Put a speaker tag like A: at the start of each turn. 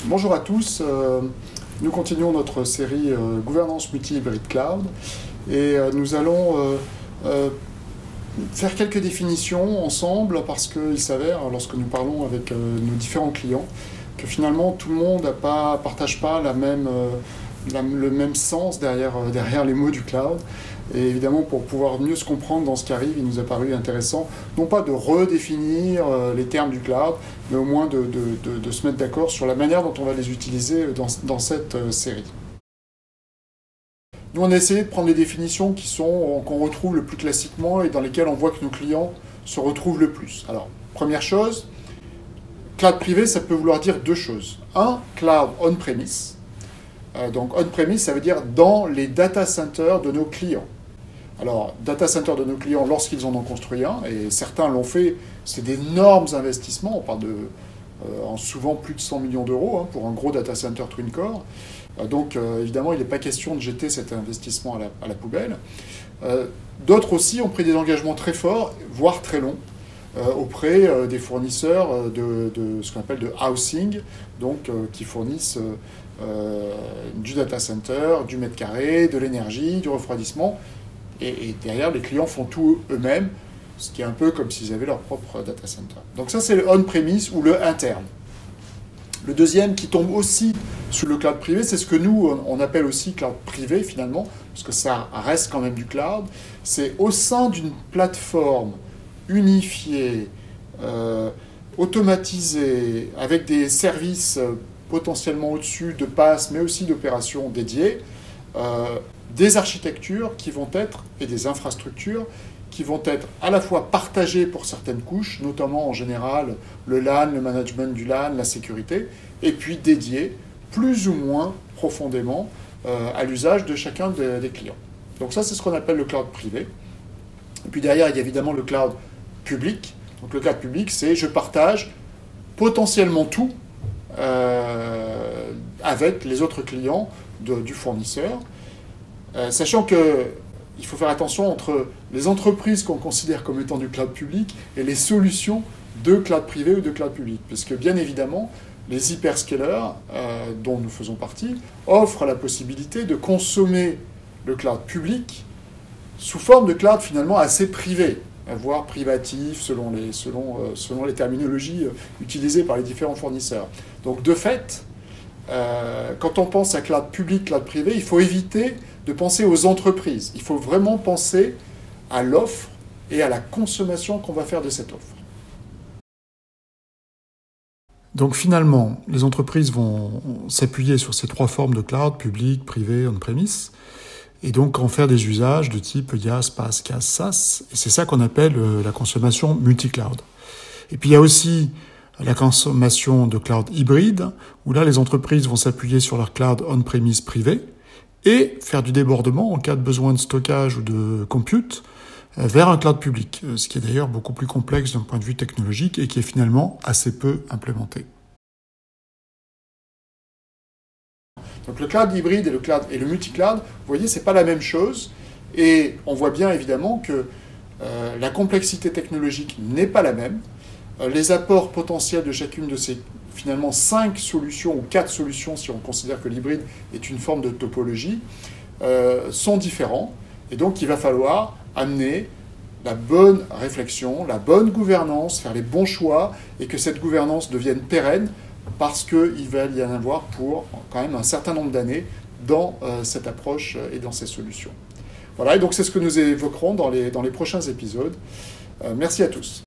A: Bonjour à tous, nous continuons notre série Gouvernance multi-hybride cloud et nous allons faire quelques définitions ensemble parce qu'il s'avère, lorsque nous parlons avec nos différents clients, que finalement tout le monde ne partage pas le même sens derrière les mots du cloud. Et évidemment, pour pouvoir mieux se comprendre dans ce qui arrive, il nous a paru intéressant, non pas de redéfinir les termes du cloud, mais au moins de se mettre d'accord sur la manière dont on va les utiliser dans cette série. Nous, on a essayé de prendre les définitions qu'on retrouve le plus classiquement et dans lesquelles on voit que nos clients se retrouvent le plus. Alors, première chose, cloud privé, ça peut vouloir dire deux choses. Un, cloud on-premise. Donc on-premise, ça veut dire dans les data centers de nos clients. Alors, data centers de nos clients, lorsqu'ils en ont construit un, et certains l'ont fait, c'est d'énormes investissements, on parle en souvent plus de 100 millions d'euros pour un gros data center Twin Core. Donc, évidemment, il n'est pas question de jeter cet investissement à la poubelle. D'autres aussi ont pris des engagements très forts, voire très longs, auprès des fournisseurs de ce qu'on appelle de housing, donc qui fournissent du data center, du mètre carré, de l'énergie, du refroidissement. Et derrière, les clients font tout eux-mêmes, ce qui est un peu comme s'ils avaient leur propre data center. Donc ça, c'est le on-premise ou le interne. Le deuxième qui tombe aussi sous le cloud privé, c'est ce que nous, on appelle aussi cloud privé finalement, parce que ça reste quand même du cloud. C'est au sein d'une plateforme unifiée, automatisée, avec des services potentiellement au-dessus de PaaS, mais aussi d'opérations dédiées, des architectures qui vont être, et des infrastructures, qui vont être à la fois partagées pour certaines couches, notamment en général le LAN, le management du LAN, la sécurité, et puis dédiées plus ou moins profondément à l'usage de chacun des clients. Donc ça, c'est ce qu'on appelle le cloud privé. Et puis derrière, il y a évidemment le cloud public. Donc le cloud public, c'est je partage potentiellement tout avec les autres clients du fournisseur. Sachant qu'il faut faire attention entre les entreprises qu'on considère comme étant du cloud public et les solutions de cloud privé ou de cloud public. Parce que bien évidemment, les hyperscalers, dont nous faisons partie, offrent la possibilité de consommer le cloud public sous forme de cloud finalement assez privé, voire privatif selon les terminologies utilisées par les différents fournisseurs. Donc de fait, quand on pense à cloud public, cloud privé, il faut éviter de penser aux entreprises. Il faut vraiment penser à l'offre et à la consommation qu'on va faire de cette offre. Donc finalement, les entreprises vont s'appuyer sur ces trois formes de cloud, public, privé, on-premise, et donc en faire des usages de type IaaS, PaaS, CaaS, SaaS, et c'est ça qu'on appelle la consommation multi-cloud. Et puis il y a aussi la consommation de cloud hybride, où là les entreprises vont s'appuyer sur leur cloud on-premise privé, et faire du débordement en cas de besoin de stockage ou de compute vers un cloud public, ce qui est d'ailleurs beaucoup plus complexe d'un point de vue technologique et qui est finalement assez peu implémenté. Donc le cloud hybride et le multi-cloud, vous voyez, c'est pas la même chose, et on voit bien évidemment que la complexité technologique n'est pas la même. Les apports potentiels de chacune de ces finalement 5 solutions ou 4 solutions, si on considère que l'hybride est une forme de topologie, sont différents. Et donc il va falloir amener la bonne réflexion, la bonne gouvernance, faire les bons choix, et que cette gouvernance devienne pérenne, parce qu'il va y en avoir pour quand même un certain nombre d'années dans cette approche et dans ces solutions. Voilà, et donc c'est ce que nous évoquerons dans les prochains épisodes. Merci à tous.